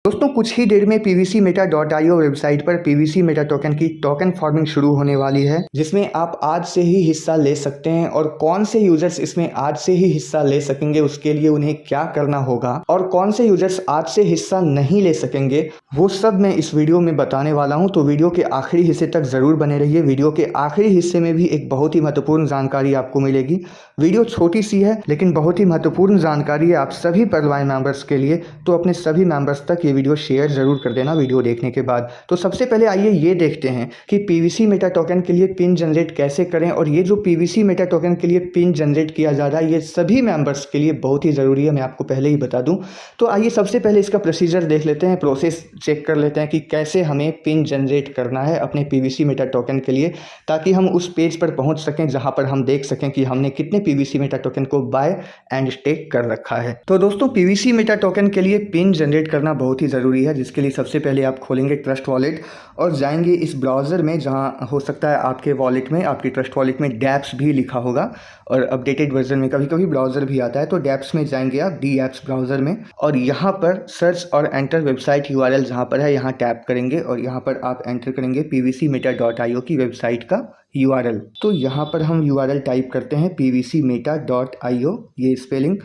दोस्तों कुछ ही देर में pvcmeta.io वेबसाइट पर पीवीसी मेटा टोकन की टोकन फार्मिंग शुरू होने वाली है, जिसमें आप आज से ही हिस्सा ले सकते हैं। और कौन से यूजर्स इसमें आज से ही हिस्सा ले सकेंगे, उसके लिए उन्हें क्या करना होगा, और कौन से यूजर्स आज से हिस्सा नहीं ले सकेंगे, वो सब मैं इस वीडियो में बताने वाला हूं। तो वीडियो के आखिरी हिस्से तक जरूर बने रहिए। वीडियो के आखिरी हिस्से में भी एक बहुत ही महत्वपूर्ण जानकारी आपको मिलेगी। वीडियो छोटी सी है लेकिन बहुत ही महत्वपूर्ण जानकारी है आप सभी पर्लवाइन मेंबर्स के लिए, तो अपने सभी मेंबर्स तक ये वीडियो शेयर जरूर कर देना वीडियो देखने के बाद। तो सबसे पहले आइए ये देखते हैं कि पीवीसी मेटा टोकन के लिए पिन जनरेट कैसे करें। और ये जो पीवीसी मेटा टोकन के लिए पिन जनरेट किया जा रहा है ये सभी मेंबर्स के लिए बहुत ही ज़रूरी है, मैं आपको पहले ही बता दूं। तो आइए सबसे पहले इसका प्रोसीजर देख लेते हैं, प्रोसेस चेक कर लेते हैं कि कैसे हमें पिन जनरेट करना है अपने पीवीसी मेटा टोकन के लिए, ताकि हम उस पेज पर पहुंच सकें जहां पर हम देख सकें कि हमने कितने पीवीसी मेटा टोकन को बाय एंड स्टेक कर रखा है। तो दोस्तों पीवीसी मेटा टोकन के लिए पिन जनरेट करना बहुत ही ज़रूरी है, जिसके लिए सबसे पहले आप खोलेंगे ट्रस्ट वॉलेट और जाएंगे इस ब्राउज़र में, जहां हो सकता है आपके वॉलेट में, आपकी ट्रस्ट वॉलेट में डैप्स भी लिखा होगा और अपडेटेड वर्जन में कभी कभी ब्राउज़र भी आता है। तो डैप्स में जाएंगे आप, डी एप्स ब्राउज़र में, और यहाँ पर सर्च और एंटर वेबसाइट यूआरएल जहाँ पर है यहाँ टैप करेंगे और यहाँ पर आप एंटर करेंगे pvcmeta.io की वेबसाइट का यूआरएल। तो यहाँ पर हम यूआरएल टाइप करते हैं pvcmeta.io, ये स्पेलिंग।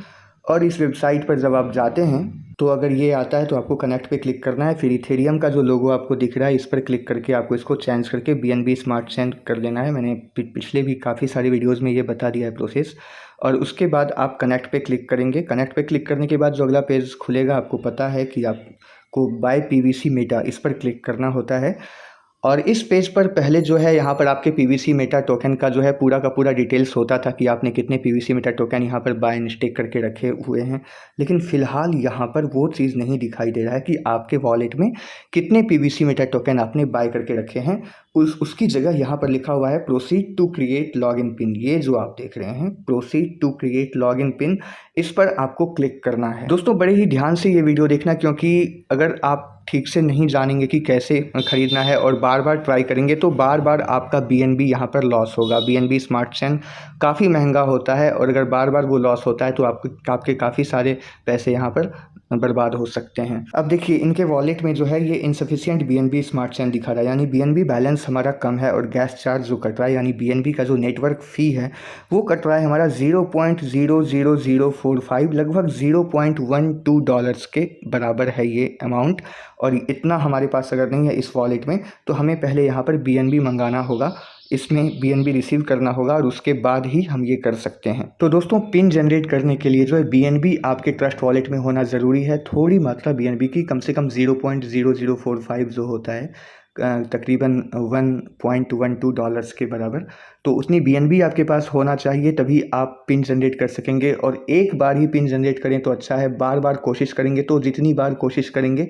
और इस वेबसाइट पर जब आप जाते हैं तो अगर ये आता है तो आपको कनेक्ट पे क्लिक करना है। फिर इथेरियम का जो लोगो आपको दिख रहा है इस पर क्लिक करके आपको इसको चेंज करके BNB स्मार्ट चेन कर देना है। मैंने पिछले भी काफ़ी सारे वीडियोस में ये बता दिया है प्रोसेस। और उसके बाद आप कनेक्ट पे क्लिक करेंगे। कनेक्ट पे क्लिक करने के बाद जो अगला पेज खुलेगा, आपको पता है कि आपको बाय पीवीसी मेटा इस पर क्लिक करना होता है। और इस पेज पर पहले जो है यहाँ पर आपके पीवीसी मेटा टोकन का जो है पूरा का पूरा डिटेल्स होता था कि आपने कितने पीवीसी मेटा टोकन यहाँ पर बाय एंड स्टेक करके रखे हुए हैं। लेकिन फ़िलहाल यहाँ पर वो चीज़ नहीं दिखाई दे रहा है कि आपके वॉलेट में कितने पीवीसी मेटा टोकन आपने बाय करके रखे हैं। उसकी जगह यहाँ पर लिखा हुआ है proceed to create login pin. ये जो आप देख रहे हैं proceed to create login pin, इस पर आपको क्लिक करना है। दोस्तों बड़े ही ध्यान से ये वीडियो देखना, क्योंकि अगर आप ठीक से नहीं जानेंगे कि कैसे ख़रीदना है और बार बार ट्राई करेंगे तो बार बार आपका BNB यहाँ पर लॉस होगा। BNB स्मार्ट चेन काफ़ी महंगा होता है और अगर बार बार वो लॉस होता है तो आपके काफ़ी सारे पैसे यहाँ पर बर्बाद हो सकते हैं। अब देखिए इनके वॉलेट में जो है ये इनसफिशिएंट BNB स्मार्ट चेन दिखा रहा है, यानी BNB बैलेंस हमारा कम है। और गैस चार्ज जो कट रहा है, यानी BNB का जो नेटवर्क फ़ी है वो कट रहा है हमारा 0.00045, लगभग $0.12 के बराबर है ये अमाउंट। और इतना हमारे पास अगर नहीं है इस वॉलेट में तो हमें पहले यहाँ पर BNB मंगाना होगा, इसमें BNB रिसीव करना होगा और उसके बाद ही हम ये कर सकते हैं। तो दोस्तों पिन जनरेट करने के लिए जो है BNB आपके ट्रस्ट वॉलेट में होना ज़रूरी है। थोड़ी मात्रा BNB की, कम से कम 0.0045 जो होता है तकरीबन $1.12 के बराबर, तो उतनी BNB आपके पास होना चाहिए, तभी आप पिन जनरेट कर सकेंगे। और एक बार ही पिन जनरेट करें तो अच्छा है, बार बार कोशिश करेंगे तो जितनी बार कोशिश करेंगे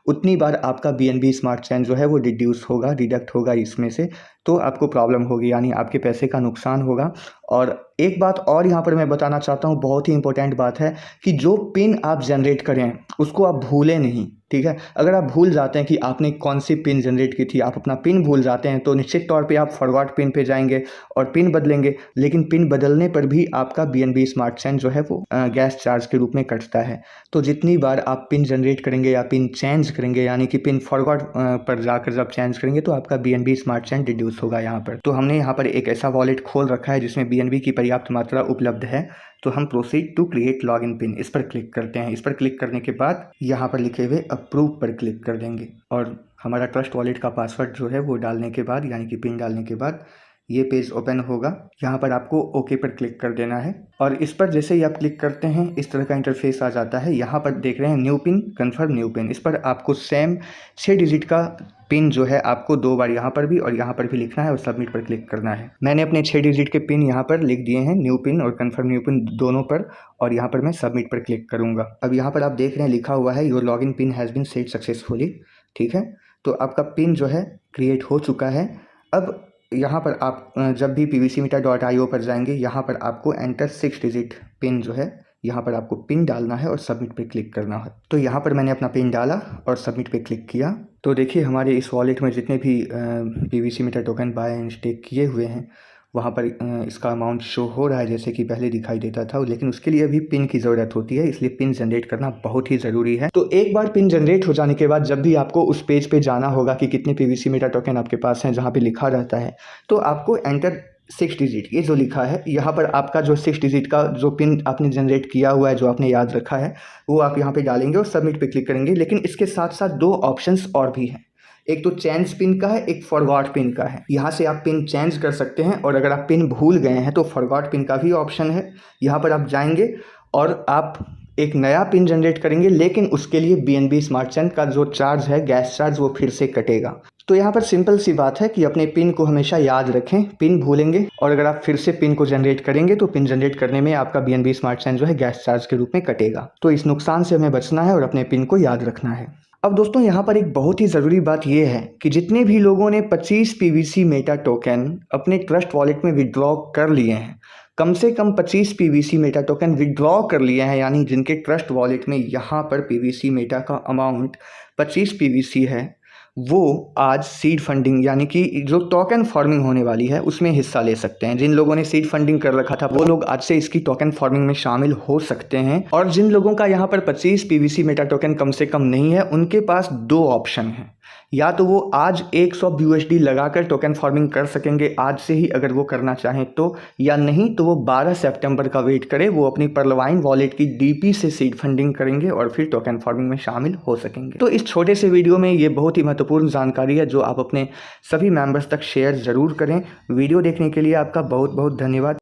उतनी बार आपका BNB स्मार्ट चेन जो है वो डिडक्ट होगा इसमें से, तो आपको प्रॉब्लम होगी, यानी आपके पैसे का नुकसान होगा। और एक बात और यहाँ पर मैं बताना चाहता हूँ, बहुत ही इंपॉर्टेंट बात है कि जो पिन आप जनरेट करें उसको आप भूलें नहीं, ठीक है। अगर आप भूल जाते हैं कि आपने कौन सी पिन जनरेट की थी, आप अपना पिन भूल जाते हैं तो निश्चित तौर पे आप फॉरगॉट पिन पे जाएंगे और पिन बदलेंगे। लेकिन पिन बदलने पर भी आपका BNB स्मार्ट चेन जो है वो गैस चार्ज के रूप में कटता है। तो जितनी बार आप पिन जनरेट करेंगे या पिन चेंज करेंगे, यानी कि पिन फॉरगॉट पर जाकर जब चेंज करेंगे तो आपका BNB स्मार्ट चेन डिड्यूस होगा यहाँ पर। तो हमने यहाँ पर एक ऐसा वॉलेट खोल रखा है जिसमें BNB की पर्याप्त मात्रा उपलब्ध है। तो हम proceed to create login pin इस पर क्लिक करते हैं। इस पर क्लिक करने के बाद यहाँ पर लिखे हुए अप्रूव पर क्लिक कर देंगे और हमारा ट्रस्ट वॉलेट का पासवर्ड जो है वो डालने के बाद, यानी कि पिन डालने के बाद ये पेज ओपन होगा। यहाँ पर आपको ओके पर क्लिक कर देना है और इस पर जैसे ही आप क्लिक करते हैं इस तरह का इंटरफेस आ जाता है। यहाँ पर देख रहे हैं new pin, confirm new pin, इस पर आपको सेम 6 डिजिट का पिन जो है आपको 2 बार यहाँ पर भी और यहाँ पर भी लिखना है और सबमिट पर क्लिक करना है। मैंने अपने 6 डिजिट के पिन यहाँ पर लिख दिए हैं, न्यू पिन और कन्फर्म न्यू पिन दोनों पर, और यहाँ पर मैं सबमिट पर क्लिक करूँगा। अब यहाँ पर आप देख रहे हैं लिखा हुआ है your login pin has been set successfully, ठीक है। तो आपका पिन जो है क्रिएट हो चुका है। अब यहाँ पर आप जब भी pvcmeta.io पर जाएंगे यहाँ पर आपको एंटर 6 डिजिट पिन जो है यहाँ पर आपको पिन डालना है और सबमिट पे क्लिक करना है। तो यहाँ पर मैंने अपना पिन डाला और सबमिट पे क्लिक किया। तो देखिए हमारे इस वॉलेट में जितने भी PVC meta token buy and stake किए हुए हैं वहाँ पर इसका अमाउंट शो हो रहा है जैसे कि पहले दिखाई देता था, लेकिन उसके लिए भी पिन की ज़रूरत होती है, इसलिए पिन जनरेट करना बहुत ही ज़रूरी है। तो एक बार पिन जनरेट हो जाने के बाद जब भी आपको उस पेज पे जाना होगा कि कितने पीवीसी मेटा टोकन आपके पास हैं, जहाँ पे लिखा रहता है, तो आपको एंटर 6 डिजिट, ये जो लिखा है यहाँ पर आपका जो 6 डिजिट का जो पिन आपने जनरेट किया हुआ है, जो आपने याद रखा है, वो आप यहाँ पे डालेंगे और सबमिट पे क्लिक करेंगे। लेकिन इसके साथ साथ 2 ऑप्शंस और भी हैं, एक तो चेंज पिन का है, एक फॉरगॉट पिन का है। यहाँ से आप पिन चेंज कर सकते हैं, और अगर आप पिन भूल गए हैं तो फॉरगॉट पिन का भी ऑप्शन है। यहाँ पर आप जाएंगे और आप एक नया पिन जनरेट करेंगे, लेकिन उसके लिए BNB स्मार्ट चेन का जो चार्ज है, गैस चार्ज, वो फिर से कटेगा। तो यहाँ पर सिंपल सी बात है कि अपने पिन को हमेशा याद रखें, पिन भूलेंगे और अगर आप फिर से पिन को जनरेट करेंगे तो पिन जनरेट करने में आपका BNB स्मार्ट चेन जो है गैस चार्ज के रूप में कटेगा। तो इस नुकसान से हमें बचना है और अपने पिन को याद रखना है। अब दोस्तों यहाँ पर एक बहुत ही ज़रूरी बात यह है कि जितने भी लोगों ने 25 PVC मेटा टोकन अपने ट्रस्ट वॉलेट में विड्रॉ कर लिए हैं, कम से कम 25 PVC मेटा टोकन विड्रॉ कर लिए हैं, यानी जिनके ट्रस्ट वॉलेट में यहाँ पर PVC मेटा का अमाउंट 25 PVC है, वो आज सीड फंडिंग यानी कि जो टोकन फार्मिंग होने वाली है उसमें हिस्सा ले सकते हैं। जिन लोगों ने सीड फंडिंग कर रखा था वो लोग आज से इसकी टोकन फार्मिंग में शामिल हो सकते हैं। और जिन लोगों का यहाँ पर 25 PVC मेटा टोकन कम से कम नहीं है, उनके पास 2 ऑप्शन हैं, या तो वो आज 100 USD लगाकर टोकन फार्मिंग कर सकेंगे आज से ही अगर वो करना चाहें तो, या नहीं तो वो 12 सितंबर का वेट करें, वो अपनी परलवाइन वॉलेट की DP से सीड फंडिंग करेंगे और फिर टोकन फार्मिंग में शामिल हो सकेंगे। तो इस छोटे से वीडियो में ये बहुत ही महत्वपूर्ण जानकारी है जो आप अपने सभी मेंबर्स तक शेयर ज़रूर करें। वीडियो देखने के लिए आपका बहुत बहुत धन्यवाद।